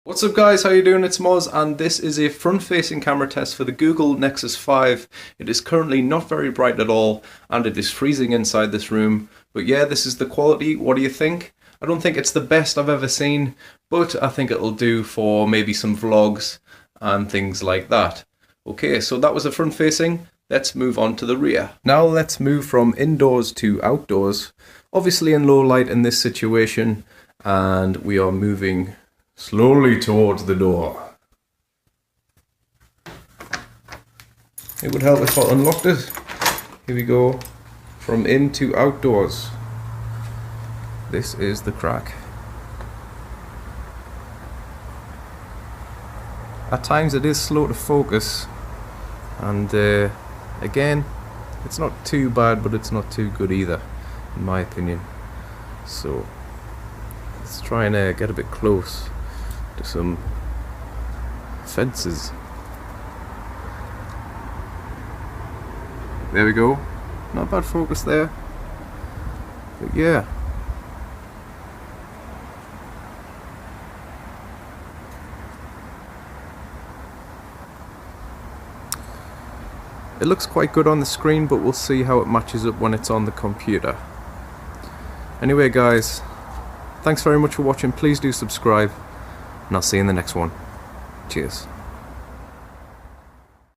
What's up guys, how you doing? It's Moz and this is a front-facing camera test for the Google Nexus 5. It is currently not very bright at all and it is freezing inside this room. But yeah, this is the quality. What do you think? I don't think it's the best I've ever seen, but I think it'll do for maybe some vlogs and things like that. Okay, so that was the front-facing. Let's move on to the rear. Now let's move from indoors to outdoors. Obviously in low light in this situation, and we are moving slowly towards the door. It would help if I unlocked it. Here we go. From in to outdoors. This is the crack. At times it is slow to focus, and again, it's not too bad, but it's not too good either, in my opinion. So let's try and get a bit close to some fences. There we go. Not bad focus there. But yeah. It looks quite good on the screen, but we'll see how it matches up when it's on the computer. Anyway guys, thanks very much for watching. Please do subscribe, and I'll see you in the next one. Cheers.